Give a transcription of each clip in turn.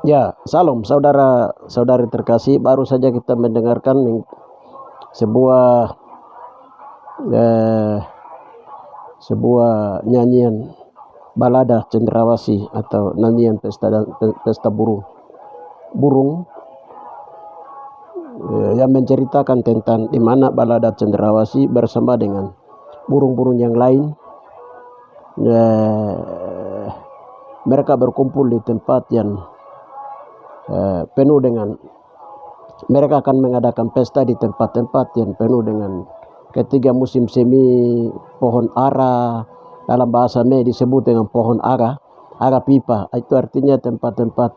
Ya, salam saudara-saudari terkasih. Baru saja kita mendengarkan sebuah sebuah nyanyian balada cendrawasih atau nyanyian pesta burung yang menceritakan tentang di mana balada cendrawasih bersama dengan burung-burung yang lain. Mereka berkumpul di tempat yang penuh dengan, mereka akan mengadakan pesta di tempat-tempat yang penuh dengan ketiga musim semi pohon ara. Dalam bahasa Mei disebut dengan pohon ara pipa. Itu artinya tempat-tempat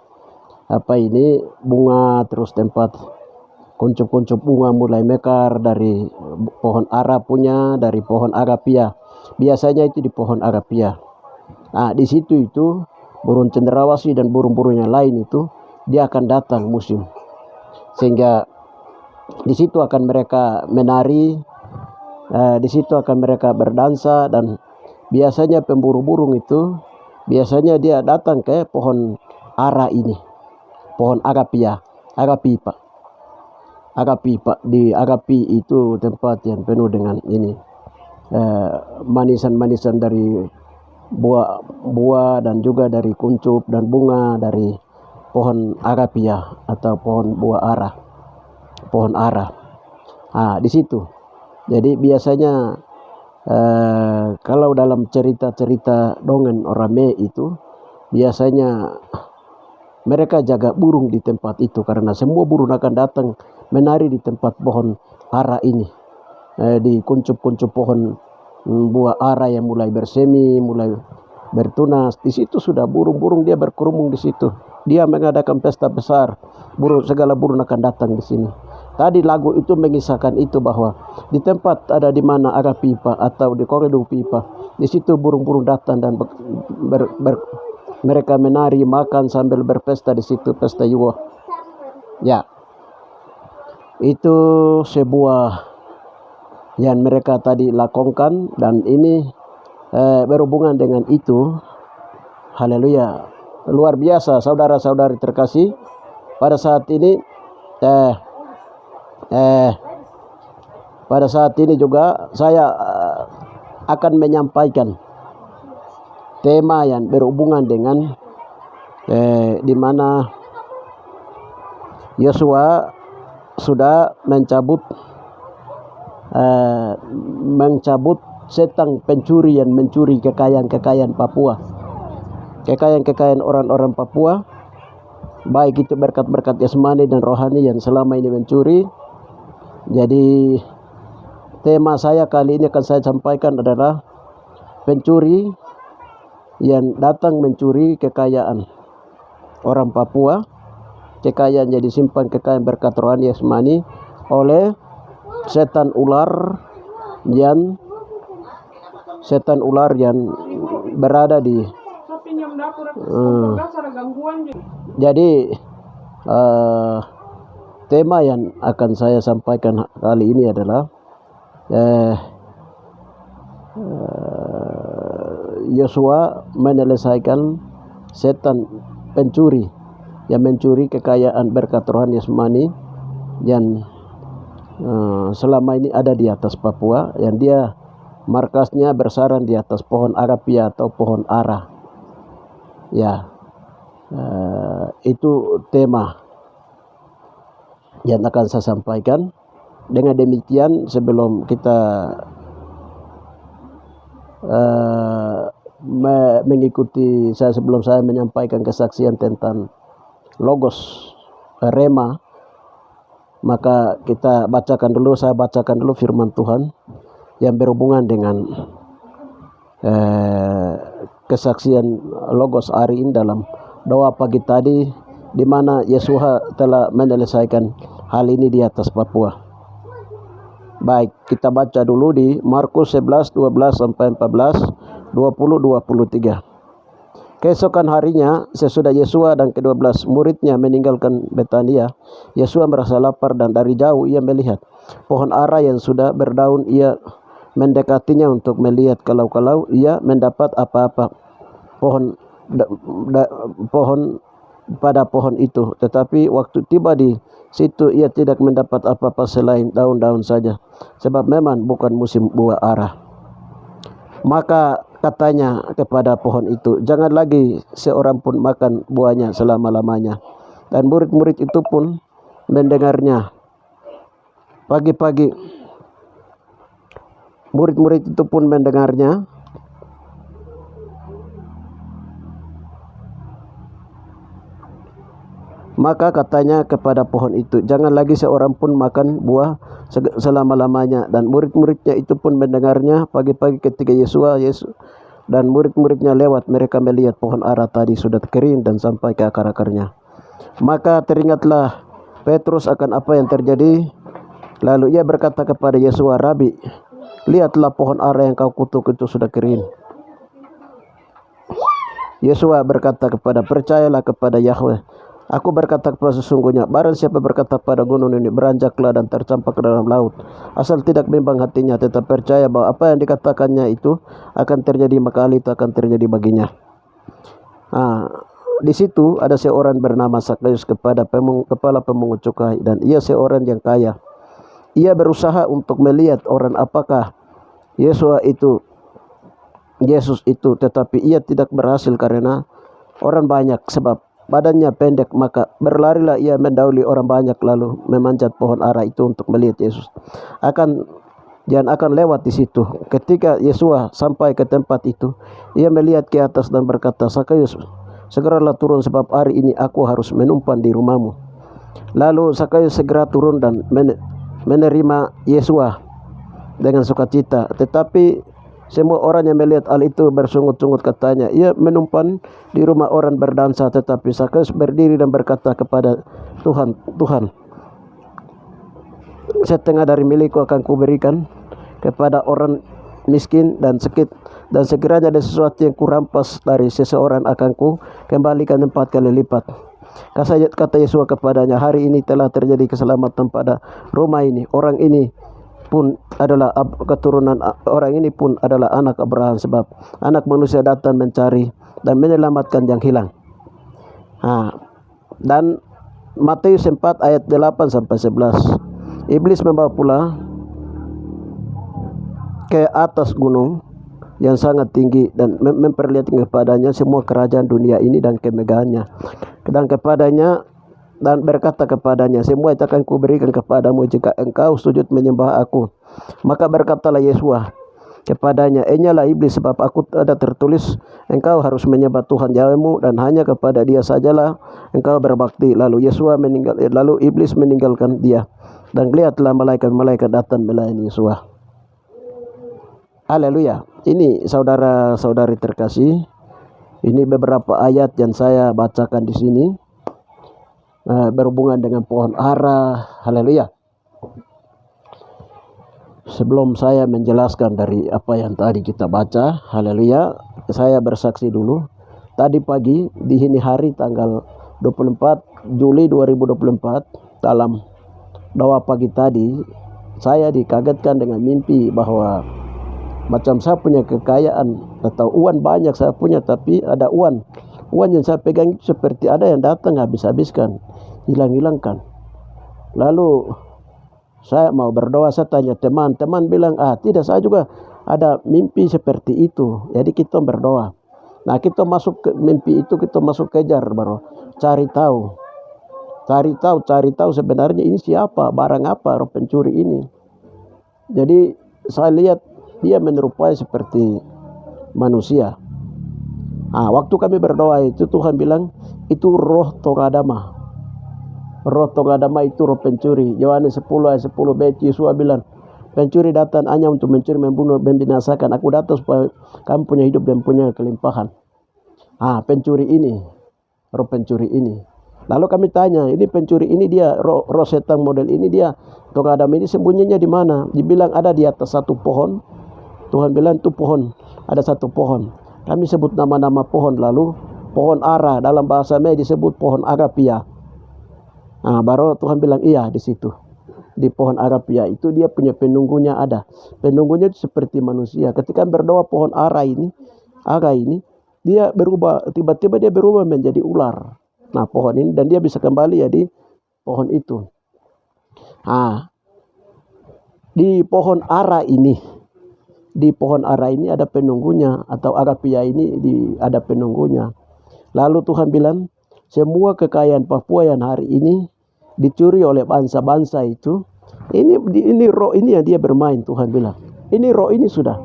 bunga, terus tempat kuncup-kuncup bunga mulai mekar dari pohon ara punya, dari pohon agapia. Biasanya itu di pohon agapia. Nah, di situ itu burung cendrawasih dan burung-burung yang lain itu dia akan datang musim, sehingga di situ akan mereka menari, di situ akan mereka berdansa. Dan biasanya pemburu burung itu biasanya dia datang ke pohon ara ini, pohon agapipa. Di agapi itu tempat yang penuh dengan ini manisan-manisan dari buah dan juga dari kuncup dan bunga dari pohon agapia atau pohon buah ara, pohon ara. Di situ. Jadi biasanya kalau dalam cerita-cerita dongeng Orame itu biasanya mereka jaga burung di tempat itu karena semua burung akan datang menari di tempat pohon ara ini, di kuncup-kuncup pohon buah ara yang mulai bersemi, mulai bertunas. Di situ sudah burung-burung dia berkerumun di situ. Dia mengadakan pesta besar. Segala burung akan datang di sini. Tadi lagu itu mengisahkan itu bahwa di tempat ada di mana ada pipa atau di koridor pipa, di situ burung-burung datang dan mereka menari, makan sambil berpesta di situ, pesta Yuwa. Ya, itu sebuah yang mereka tadi lakukan dan ini berhubungan dengan itu. Haleluya, luar biasa saudara-saudari terkasih. Pada saat ini pada saat ini juga saya akan menyampaikan tema yang berhubungan dengan di mana Yosua sudah mencabut setan pencuri yang mencuri kekayaan Papua, kekayaan orang-orang Papua, baik itu berkat-berkat jasmani dan rohani yang selama ini mencuri. Jadi tema saya kali ini akan saya sampaikan adalah pencuri yang datang mencuri kekayaan orang Papua, kekayaan yang disimpan, kekayaan berkat rohani jasmani oleh setan ular yang berada di jadi tema yang akan saya sampaikan kali ini adalah Yosua menyelesaikan setan pencuri yang mencuri kekayaan berkat rohani jasmani yang selama ini ada di atas Papua, yang dia markasnya bersarang di atas pohon agapia atau pohon ara. Ya, itu tema yang akan saya sampaikan. Dengan demikian, sebelum kita mengikuti sebelum saya menyampaikan kesaksian tentang logos rema, maka saya bacakan dulu firman Tuhan yang berhubungan dengan kesaksian logos hari ini dalam doa pagi tadi, di mana Yosua telah menyelesaikan hal ini di atas Papua. Baik, kita baca dulu di Markus 11, 12 sampai 14, 20, 23. Keesokan harinya, sesudah Yosua dan ke-12 muridnya meninggalkan Betania, Yosua merasa lapar dan dari jauh ia melihat pohon ara yang sudah berdaun. Ia mendekatinya untuk melihat kalau ia mendapat apa-apa pada pohon itu. Tetapi waktu tiba di situ ia tidak mendapat apa-apa selain daun-daun saja, sebab memang bukan musim buah ara. Maka katanya kepada pohon itu, jangan lagi seorang pun makan buahnya selama-lamanya. Dan murid-murid itu pun mendengarnya. Pagi-pagi murid-murid itu pun mendengarnya. Maka katanya kepada pohon itu, jangan lagi seorang pun makan buah selama-lamanya. Dan murid-muridnya itu pun mendengarnya. Pagi-pagi ketika Yesus dan murid-muridnya lewat, mereka melihat pohon ara tadi sudah kering dan sampai ke akar-akarnya. Maka teringatlah Petrus akan apa yang terjadi. Lalu ia berkata kepada Yesus, Rabi, lihatlah pohon ara yang kau kutuk itu sudah kering. Yesus berkata kepada, percayalah kepada Yahweh. Aku berkata kepada sesungguhnya, barang siapa berkata pada gunung ini, beranjaklah dan tercampak ke dalam laut, asal tidak bimbang hatinya, tetap percaya bahwa apa yang dikatakannya itu akan terjadi, maka hal itu akan terjadi baginya. Di situ ada seorang bernama Zakheus kepala pemungut cukai, dan ia seorang yang kaya. Ia berusaha untuk melihat orang apakah Yesus itu, tetapi ia tidak berhasil karena orang banyak, sebab badannya pendek, maka berlarilah ia mendahului orang banyak lalu memanjat pohon ara itu untuk melihat Yesus. Jangan akan lewat di situ. Ketika Yesus sampai ke tempat itu, ia melihat ke atas dan berkata, "Zakheus, segeralah turun sebab hari ini aku harus menumpang di rumahmu." Lalu Zakheus segera turun dan menerima Yesus dengan sukacita. Tetapi semua orang yang melihat hal itu bersungut-sungut, katanya, "Ia menumpang di rumah orang berdansa." Tetapi Zakheus berdiri dan berkata kepada Tuhan, "Tuhan, setengah dari milikku akan kuberikan kepada orang miskin dan sekiranya ada sesuatu yang kurampas dari seseorang akan ku kembalikan 4 kali lipat." Kata Yesus kepadanya, "Hari ini telah terjadi keselamatan pada rumah ini. Orang ini pun adalah anak Abraham, sebab Anak Manusia datang mencari dan menyelamatkan yang hilang." Dan Matius 4 ayat 8 sampai 11. Iblis membawa pula ke atas gunung yang sangat tinggi dan memperlihatkan kepadanya semua kerajaan dunia ini dan kemegahannya, dan berkata kepadanya, "Semua itu akan kuberikan kepadamu jika engkau sujud menyembah aku." Maka berkatalah Yesus kepadanya, "Enyalah iblis, sebab aku ada tertulis, engkau harus menyembah Tuhan Allahmu dan hanya kepada Dia sajalah engkau berbakti." Lalu iblis meninggalkan dia, dan lihatlah malaikat-malaikat datang melayani Yesus. Haleluya. Ini saudara-saudari terkasih, ini beberapa ayat yang saya bacakan di sini berhubungan dengan pohon ara. Haleluya. Sebelum saya menjelaskan dari apa yang tadi kita baca, haleluya, saya bersaksi dulu. Tadi pagi di ini hari tanggal 24 Juli 2024, dalam doa pagi tadi, saya dikagetkan dengan mimpi bahwa macam saya punya kekayaan atau uang banyak saya punya, tapi ada uang yang saya pegang itu seperti ada yang datang habis-habiskan, hilang-hilangkan. Lalu saya mau berdoa, saya tanya teman bilang, tidak, saya juga ada mimpi seperti itu. Jadi kita berdoa. Nah, kita masuk ke mimpi itu, kita masuk kejar baru cari tahu sebenarnya ini siapa, barang apa roh pencuri ini. Jadi saya lihat dia menyerupai seperti manusia. Waktu kami berdoa itu Tuhan bilang itu roh Togadama. Roh Togadama itu roh pencuri. Yohanes 10 ayat 10b, Yesus bilang, "Pencuri datang hanya untuk mencuri, membunuh, membinasakan. Aku datang supaya kamu punya hidup dan punya kelimpahan." Pencuri ini, roh pencuri ini. Lalu kami tanya, ini pencuri ini dia roh setan model ini, dia Togadama ini sembunyinya di mana? Dibilang ada di atas satu pohon. Tuhan bilang itu pohon, ada satu pohon. Kami sebut nama-nama pohon, lalu pohon ara dalam bahasa Mei disebut pohon agapia. Baru Tuhan bilang iya di situ. Di pohon agapia itu dia punya penunggunya ada. Penunggunya itu seperti manusia. Ketika berdoa pohon ara ini, dia berubah, tiba-tiba dia berubah menjadi ular. Pohon ini, dan dia bisa kembali ya di pohon itu. Di pohon ara ini ada penunggunya, atau agapia ini ada penunggunya. Lalu Tuhan bilang, semua kekayaan Papua yang hari ini dicuri oleh bangsa-bangsa itu, ini roh ini yang dia bermain. Tuhan bilang, ini roh ini sudah,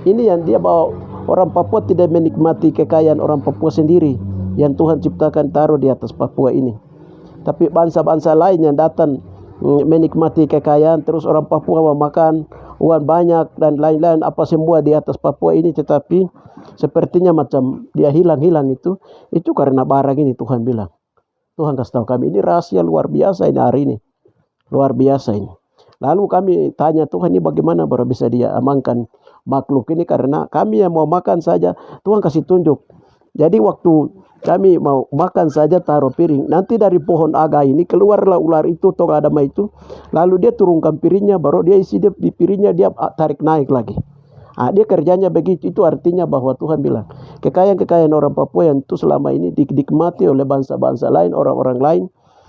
ini yang dia bawa. Orang Papua tidak menikmati kekayaan orang Papua sendiri yang Tuhan ciptakan taruh di atas Papua ini, tapi bangsa-bangsa lain yang datang menikmati kekayaan, terus orang Papua mau makan uang banyak dan lain-lain apa semua di atas Papua ini, tetapi sepertinya macam dia hilang itu karena barang ini. Tuhan bilang, Tuhan kasih tahu kami, ini rahasia luar biasa ini hari ini, luar biasa ini. Lalu kami tanya, Tuhan, ini bagaimana baru bisa dia amankan makhluk ini, karena kami yang mau makan saja Tuhan kasih tunjuk. Jadi waktu kami mau makan saja taruh piring, nanti dari pohon aga ini keluarlah ular itu, Togadama itu, lalu dia turunkan piringnya, baru dia isi di piringnya, dia tarik naik lagi. Dia kerjanya begitu. Itu artinya bahwa Tuhan bilang kekayaan orang Papua yang itu selama ini dinikmati oleh bangsa-bangsa lain, orang-orang lain,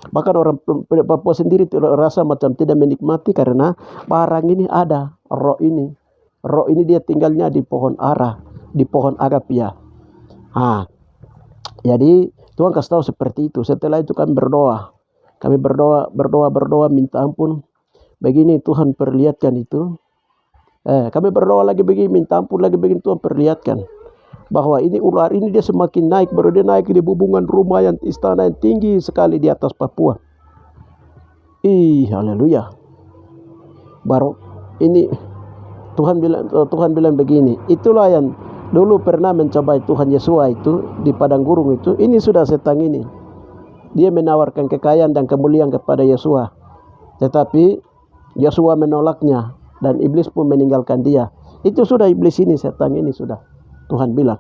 bahkan orang Papua sendiri rasa macam tidak menikmati karena barang ini ada, roh ini Roh ini dia tinggalnya di pohon ara, di pohon agapia. Jadi Tuhan kasih tahu seperti itu. Setelah itu kami berdoa. Kami berdoa minta ampun. Begini Tuhan perlihatkan itu. Kami berdoa lagi begini, minta ampun lagi begini, Tuhan perlihatkan bahwa ini ular ini dia semakin naik, baru dia naik di bubungan rumah yang istana yang tinggi sekali di atas Papua. Haleluya. Baru ini Tuhan bilang begini, itulah yang dulu pernah mencobai Tuhan Yesua itu di padang gurun itu. Ini sudah setan ini. Dia menawarkan kekayaan dan kemuliaan kepada Yesua. Tetapi Yesua menolaknya dan iblis pun meninggalkan dia. Itu sudah iblis ini, setan ini sudah. Tuhan bilang.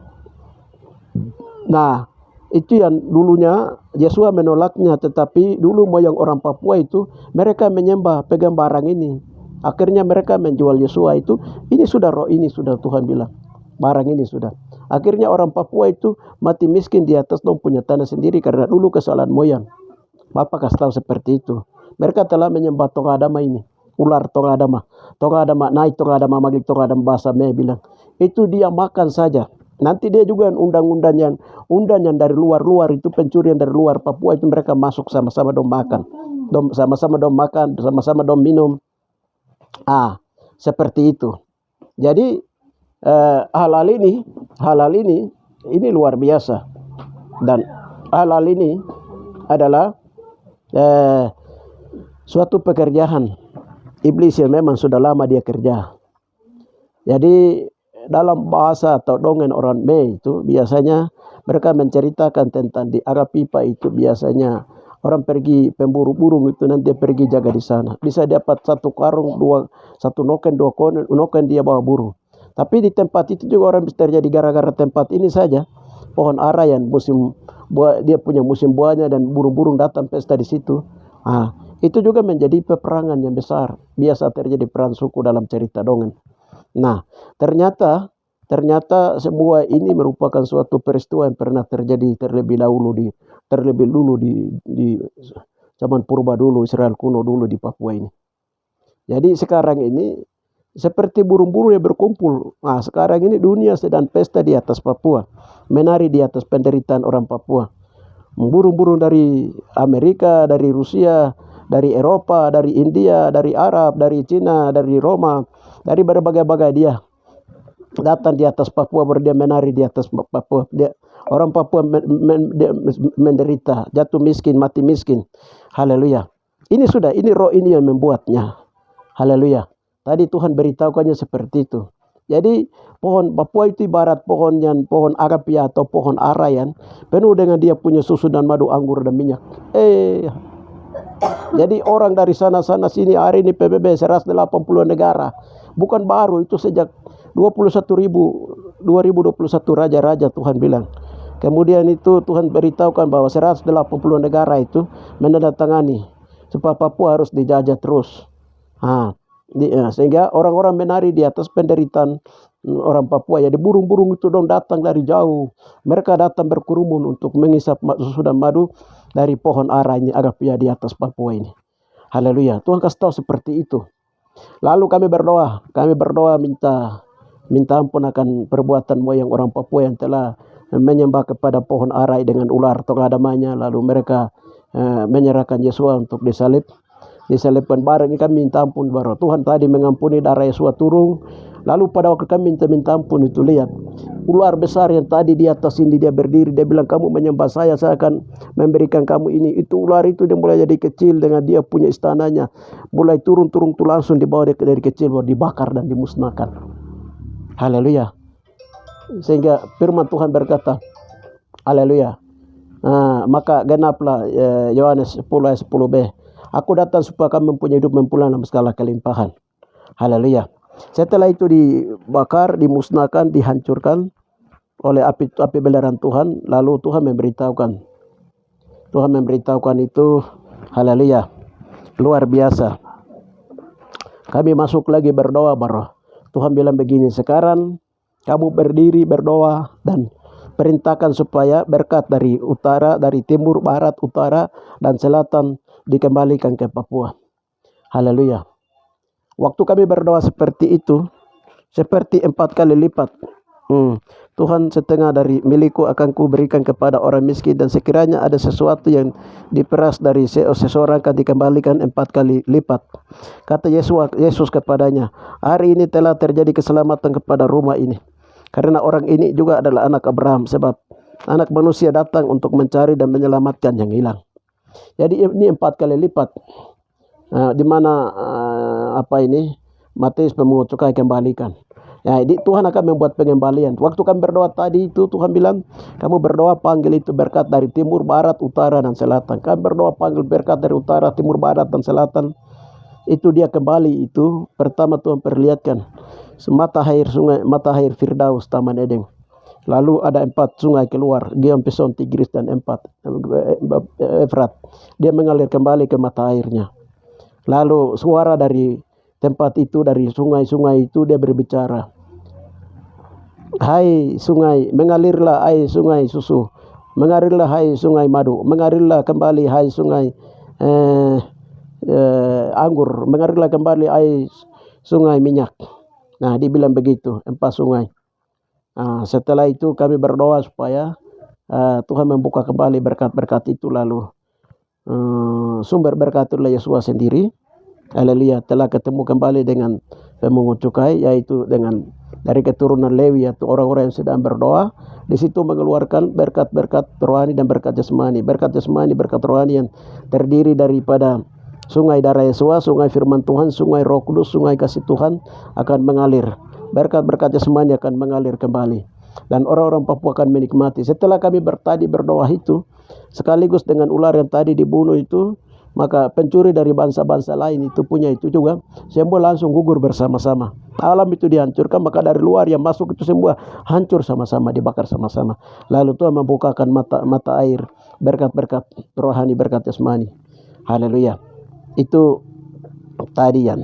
Nah, itu yang dulunya Yesua menolaknya, tetapi dulu moyang orang Papua itu mereka menyembah pegang barang ini. Akhirnya mereka menjual Yesua itu. Ini sudah roh ini sudah Tuhan bilang. Barang ini sudah. Akhirnya orang Papua itu mati miskin di atas dong punya tanah sendiri karena dulu kesalahan moyang. Bapak kasih tahu seperti itu. Mereka telah menyembah Tongadama ini. Ular Tongadama. Tongadama naik, Tongadama magik, Tongadama bahasa me bilang. Itu dia makan saja. Nanti dia juga undang-undang yang dari luar itu pencurian dari luar Papua itu mereka masuk sama-sama dong makan. Sama-sama dong makan, sama-sama dong minum. Seperti itu. Jadi halal ini luar biasa. Dan halal ini adalah suatu pekerjaan iblis yang memang sudah lama dia kerja. Jadi dalam bahasa atau dongeng orang Me itu biasanya mereka menceritakan tentang di Arapipa itu biasanya orang pergi pemburu burung itu nanti dia pergi jaga di sana. Bisa dapat satu karung, satu noken, dua noken dia bawa burung. Tapi di tempat itu juga orang bisa terjadi gara-gara tempat ini saja. Pohon ara yang musim buah, dia punya musim buahnya dan burung-burung datang pesta di situ. Itu juga menjadi peperangan yang besar. Biasa terjadi perang suku dalam cerita dongeng. Nah, ternyata semua ini merupakan suatu peristiwa yang pernah terjadi terlebih dulu di zaman purba dulu, Israel kuno dulu di Papua ini. Jadi sekarang ini seperti burung-burung yang berkumpul. Sekarang ini dunia sedang pesta di atas Papua, menari di atas penderitaan orang Papua. Burung-burung dari Amerika, dari Rusia, dari Eropa, dari India, dari Arab, dari Cina, dari Roma, dari berbagai-bagai dia datang di atas Papua, dia menari di atas Papua. Orang Papua menderita, jatuh miskin, mati miskin. Haleluya. Ini roh ini yang membuatnya. Haleluya. Tadi Tuhan beritahukannya seperti itu. Jadi pohon Papua itu ibarat pohon agapia atau pohon arayan, penuh dengan dia punya susu dan madu, anggur dan minyak. Jadi orang dari sana-sana sini hari ini PBB 180 negara. Bukan baru, itu sejak 2021 raja-raja Tuhan bilang. Kemudian itu Tuhan beritahukan bahwa 180 negara itu menandatangani supaya Papua harus dijajah terus. Sehingga orang-orang menari di atas penderitaan orang Papua. Jadi burung-burung itu dong datang dari jauh. Mereka datang berkerumun untuk mengisap susu dan madu dari pohon ara ini agapia di atas Papua ini. Haleluya. Tuhan kasih tahu seperti itu. Lalu kami berdoa minta ampun akan perbuatan moyang orang Papua yang telah menyembah kepada pohon ara dengan ular Tongadamanya. Lalu mereka menyerahkan Yesua untuk disalibkan bareng. Kami minta ampun baru. Tuhan tadi mengampuni, darah Yesua turun. Lalu pada waktu kami minta ampun itu, lihat ular besar yang tadi di atas ini dia berdiri, dia bilang, kamu menyembah saya akan memberikan kamu ini. Itu ular itu dia mulai jadi kecil dengan dia punya istananya, mulai turun tuh langsung dibawa dia dari kecil, baru dibakar dan dimusnahkan. Haleluya. Sehingga firman Tuhan berkata, haleluya, maka genaplah Yohanes 10 ayat 10b, aku datang supaya kamu mempunyai hidup mempulai dalam segala kelimpahan. Haleluya. Setelah itu dibakar, dimusnahkan, dihancurkan oleh api belerang Tuhan. Lalu Tuhan memberitahukan itu, haleluya, luar biasa. Kami masuk lagi berdoa baru. Tuhan bilang begini, sekarang kamu berdiri berdoa dan perintahkan supaya berkat dari utara, dari timur, barat, utara, dan selatan dikembalikan ke Papua. Haleluya. Waktu kami berdoa seperti itu, seperti 4 kali lipat. Tuhan, setengah dari milikku akan kuberikan kepada orang miskin, dan sekiranya ada sesuatu yang diperas dari seseorang akan dikembalikan 4 kali lipat. Kata Yesus kepadanya, hari ini telah terjadi keselamatan kepada rumah ini, karena orang ini juga adalah anak Abraham, sebab anak manusia datang untuk mencari dan menyelamatkan yang hilang. Jadi ini 4 kali lipat. Di mana Matius pemungut cukai kembalikan. Ya, Tuhan akan membuat pengembalian. Waktu kami berdoa tadi itu, Tuhan bilang, kamu berdoa panggil itu berkat dari timur, barat, utara, dan selatan. Kami berdoa panggil berkat dari utara, timur, barat, dan selatan. Itu dia kembali itu. Pertama Tuhan perlihatkan mata air Firdaus, Taman Eden. Lalu ada 4 sungai keluar, Gihon, Pison, Tigris, dan Efrat. Dia mengalir kembali ke mata airnya. Lalu suara dari tempat itu, dari sungai-sungai itu, dia berbicara, hai sungai, mengalirlah hai sungai susu, mengalirlah hai sungai madu, mengalirlah kembali hai sungai anggur, mengalirlah kembali hai sungai minyak. Nah, dibilang begitu, 4 sungai. Setelah itu kami berdoa supaya Tuhan membuka kembali berkat-berkat itu. Lalu sumber berkat itulah Yesus sendiri. Haleluya, telah ketemu kembali dengan pemungut cukai, yaitu dengan dari keturunan Lewi, atau orang-orang yang sedang berdoa. Di situ mengeluarkan berkat-berkat rohani dan berkat jasmani. Berkat jasmani, berkat rohani yang terdiri daripada sungai darah Yesus, sungai firman Tuhan, sungai Roh Kudus, sungai kasih Tuhan akan mengalir. Berkat-berkat jasmani akan mengalir kembali, dan orang-orang Papua akan menikmati. Setelah kami berdoa itu, sekaligus dengan ular yang tadi dibunuh itu, maka pencuri dari bangsa-bangsa lain itu punya itu juga semua langsung gugur bersama-sama. Alam itu dihancurkan, maka dari luar yang masuk itu semua hancur sama-sama, dibakar sama-sama. Lalu Tuhan membukakan mata air berkat-berkat rohani, berkat jasmani. Haleluya. Itu tadi yang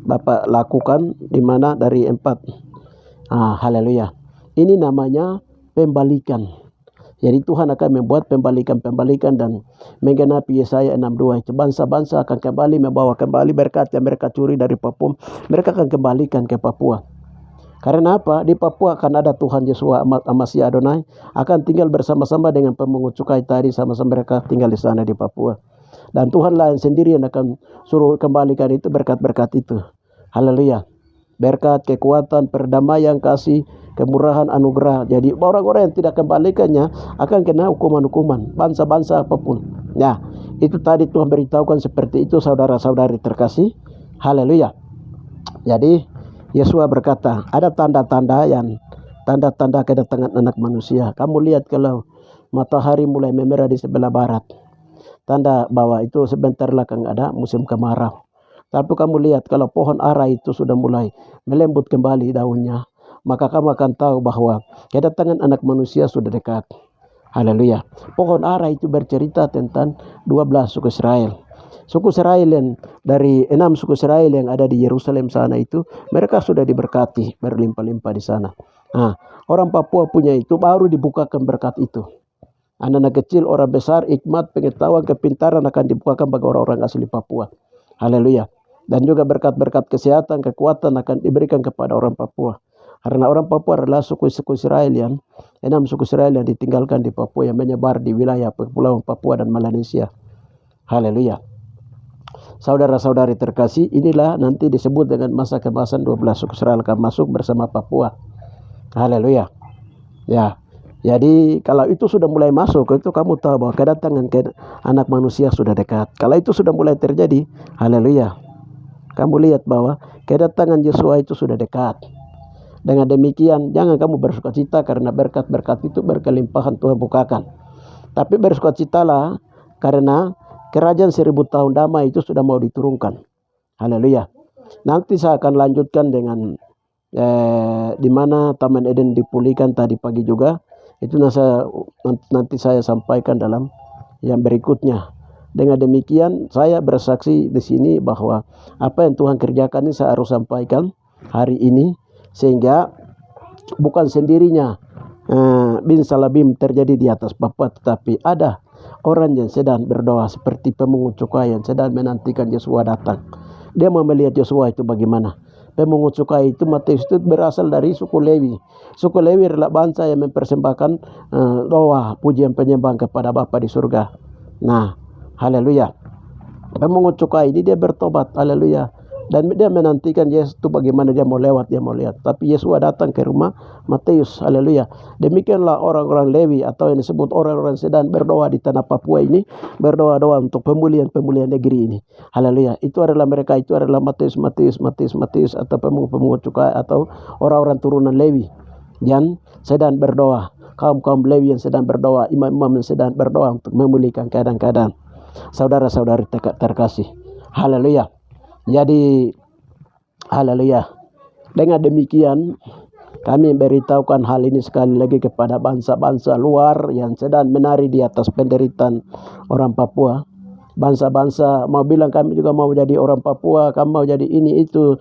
Bapak lakukan, di mana dari 4. Haleluya. Ini namanya pembalikan. Jadi Tuhan akan membuat pembalikan dan menggenapi Yesaya 62. Bangsa-bangsa akan kembali membawa kembali berkat yang mereka curi dari Papua. Mereka akan kembalikan ke Papua. Karena apa? Di Papua akan ada Tuhan Yesus Masih Adonai akan tinggal bersama-sama dengan pemungut cukai tadi, sama-sama mereka tinggal di sana di Papua. Dan Tuhanlah sendiri yang akan suruh kembalikan itu berkat-berkat itu. Haleluya. Berkat, kekuatan, perdamaian, kasih, kemurahan, anugerah. Jadi orang-orang yang tidak kembalikannya akan kena hukuman-hukuman, bangsa-bangsa apapun. Nah, itu tadi Tuhan beritahukan seperti itu, saudara-saudari terkasih. Haleluya. Jadi Yesus berkata, ada tanda-tanda kedatangan anak manusia. Kamu lihat kalau matahari mulai memerah di sebelah barat, tanda bahwa itu sebentar lagi akan ada musim kemarau. Tapi kamu lihat kalau pohon ara itu sudah mulai melembut kembali daunnya, maka kamu akan tahu bahwa kedatangan anak manusia sudah dekat. Haleluya. Pohon ara itu bercerita tentang 12 suku Israel. Suku Israel yang dari 6 suku Israel yang ada di Yerusalem sana itu, mereka sudah diberkati berlimpah-limpah di sana. Orang Papua punya itu baru dibukakan berkat itu. Anak-anak kecil, orang besar, hikmat, pengetahuan, kepintaran akan dibukakan bagi orang-orang asli Papua. Haleluya. Dan juga berkat-berkat kesehatan, kekuatan akan diberikan kepada orang Papua. Karena orang Papua adalah suku-suku Israel yang 6 suku Israel yang ditinggalkan di Papua, yang menyebar di wilayah Kepulauan Papua dan Melanesia. Haleluya. Saudara-saudari terkasih, inilah nanti disebut dengan masa keemasan 12 suku Israel akan masuk bersama Papua. Haleluya. Ya. Jadi kalau itu sudah mulai masuk, itu kamu tahu bahwa kedatangan anak manusia sudah dekat. Kalau itu sudah mulai terjadi, haleluya, kamu lihat bahwa kedatangan Yesus itu sudah dekat. Dengan demikian, jangan kamu bersukacita karena berkat-berkat itu berkelimpahan Tuhan bukakan. Tapi bersukacitalah karena kerajaan 1000 tahun damai itu sudah mau diturunkan. Haleluya. Nanti saya akan lanjutkan dengan di mana Taman Eden dipulihkan tadi pagi juga. Itu nanti saya sampaikan dalam yang berikutnya. Dengan demikian saya bersaksi di sini bahwa apa yang Tuhan kerjakan ini saya harus sampaikan hari ini, sehingga bukan sendirinya bin salabim terjadi di atas Papua, tetapi ada orang yang sedang berdoa seperti pemungut cukai yang sedang menantikan Yesus datang. Dia mau melihat Yesus itu bagaimana. Pemungut cukai itu, Matius itu berasal dari suku Lewi. Suku Lewi adalah bangsa yang mempersembahkan doa, pujian penyembahan kepada Bapa di surga. Nah, haleluya. Pemungut cukai ini dia bertobat, haleluya. Dan dia menantikan Yesus itu bagaimana dia mau lewat, dia mau lihat. Tapi Yesus datang ke rumah Matius, haleluya. Demikianlah orang-orang Lewi atau yang disebut orang-orang sedang berdoa di tanah Papua ini, berdoa-doa untuk pemulihan negeri ini. Haleluya. Itu adalah mereka, itu adalah Matius atau pemungut cukai atau orang-orang turunan Lewi yang sedang berdoa. Kaum Lewi yang sedang berdoa, imam-imam yang sedang berdoa untuk memulihkan keadaan-keadaan. Saudara-saudari terkasih, haleluya. Jadi haleluya. Dengan demikian kami beritahukan hal ini sekali lagi kepada bangsa-bangsa luar yang sedang menari di atas penderitaan orang Papua. Bangsa-bangsa mau bilang kami juga mau jadi orang Papua, kamu mau jadi ini itu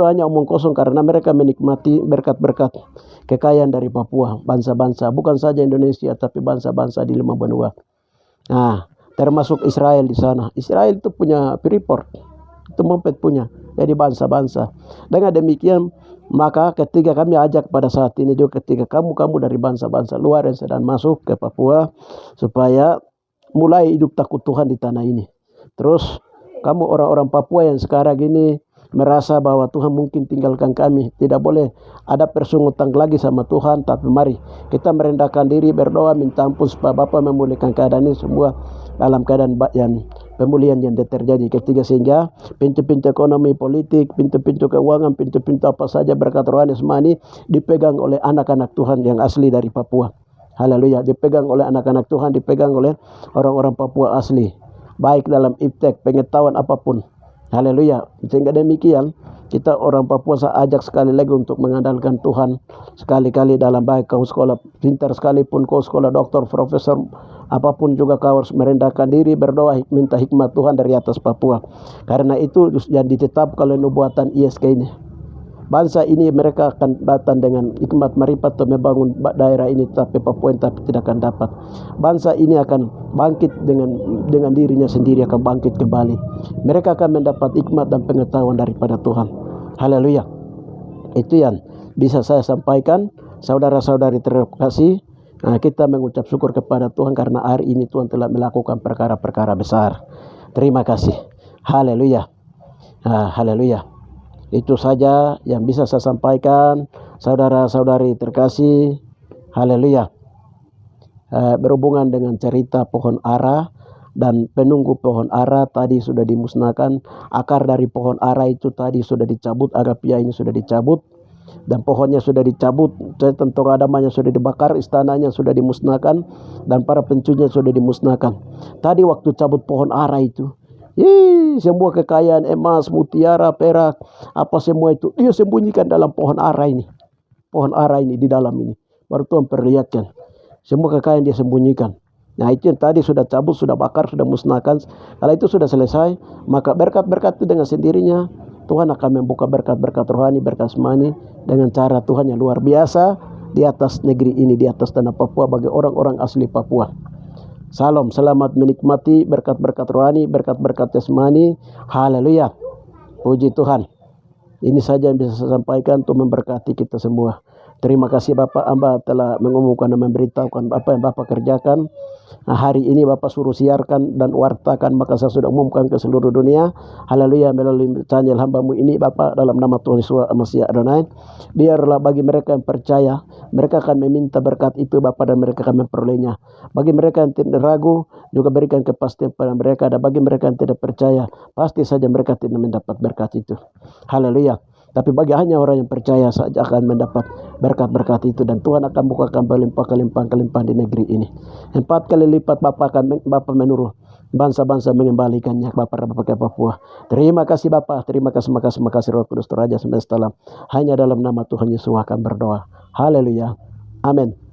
hanya omong kosong, karena mereka menikmati berkat-berkat kekayaan dari Papua. Bangsa-bangsa bukan saja Indonesia tapi bangsa-bangsa di 5 benua. Nah, termasuk Israel di sana. Israel itu punya Freeport, itu Mompet punya. Jadi bangsa-bangsa. Dengan demikian, maka ketika kami ajak pada saat ini juga, ketika kamu dari bangsa-bangsa luar yang sedang masuk ke Papua, supaya mulai hidup takut Tuhan di tanah ini. Terus kamu orang-orang Papua yang sekarang ini merasa bahwa Tuhan mungkin tinggalkan kami, tidak boleh ada persungutan lagi sama Tuhan. Tapi mari kita merendahkan diri, berdoa, minta ampun supaya Bapa memulihkan keadaan ini semua dalam keadaan yang pemulihan yang terjadi ketika, sehingga pintu-pintu ekonomi, politik, pintu-pintu keuangan, pintu-pintu apa saja berkat rohani semani dipegang oleh anak-anak Tuhan yang asli dari Papua. Haleluya, dipegang oleh anak-anak Tuhan, dipegang oleh orang-orang Papua asli, baik dalam iptek, pengetahuan apapun. Haleluya. Sehingga demikian kita orang Papua saya ajak sekali lagi untuk mengandalkan Tuhan. Sekali-kali dalam baik kau sekolah pintar sekalipun, kau sekolah doktor, profesor, apapun juga kau harus merendahkan diri, berdoa, minta hikmat Tuhan dari atas Papua. Karena itu yang ditetapkan oleh nubuatan ISK ini. Bangsa ini mereka akan datang dengan hikmat marifat untuk membangun daerah ini, tapi Papua tapi tidak akan dapat. Bangsa ini akan bangkit dengan dirinya sendiri, akan bangkit kembali. Mereka akan mendapat hikmat dan pengetahuan daripada Tuhan. Haleluya. Itu yang bisa saya sampaikan. Saudara-saudari terkasih, kita mengucap syukur kepada Tuhan karena hari ini Tuhan telah melakukan perkara-perkara besar. Terima kasih. Haleluya. Haleluya. Itu saja yang bisa saya sampaikan, saudara-saudari terkasih. Haleluya. Berhubungan dengan cerita pohon ara dan penunggu pohon ara tadi sudah dimusnahkan. Akar dari pohon ara itu tadi sudah dicabut, agapia ini sudah dicabut, dan pohonnya sudah dicabut, tentang adamanya sudah dibakar, istananya sudah dimusnahkan, dan para pencurinya sudah dimusnahkan. Tadi waktu cabut pohon ara itu, semua kekayaan emas, mutiara, perak, apa semua itu dia sembunyikan dalam pohon ara ini. Pohon ara ini di dalam ini. Baru Tuhan perlihatkan. Semua kekayaan dia sembunyikan. Nah, itu yang tadi sudah cabut, sudah bakar, sudah musnahkan. Kalau itu sudah selesai, maka berkat-berkat itu dengan sendirinya Tuhan akan membuka berkat-berkat rohani, berkat semani dengan cara Tuhan yang luar biasa di atas negeri ini, di atas tanah Papua bagi orang-orang asli Papua. Salam, selamat menikmati berkat-berkat rohani, berkat-berkat jasmani. Haleluya. Puji Tuhan. Ini saja yang bisa saya sampaikan untuk memberkati kita semua. Terima kasih Bapak, hamba telah mengumumkan dan memberitahukan apa yang Bapak kerjakan. Nah, hari ini Bapak suruh siarkan dan wartakan, maka saya sudah umumkan ke seluruh dunia. Haleluya, melalui channel hambamu ini Bapak, dalam nama Tuhan Yesus Masihi Adonai. Biarlah bagi mereka yang percaya, mereka akan meminta berkat itu Bapak, dan mereka akan memperolehnya. Bagi mereka yang tidak ragu, juga berikan kepastian pada mereka. Dan bagi mereka yang tidak percaya, pasti saja mereka tidak mendapat berkat itu. Haleluya. Tapi bagi hanya orang yang percaya saja akan mendapat berkat-berkat itu, dan Tuhan akan bukakan kelimpahan di negeri ini. 4 kali lipat Bapak menurut bangsa-bangsa mengembalikannya Bapak ke Papua. Terima kasih Bapak, terima kasih Roh Kudus Raja semesta alam. Hanya dalam nama Tuhan Yesus akan berdoa. Haleluya. Amin.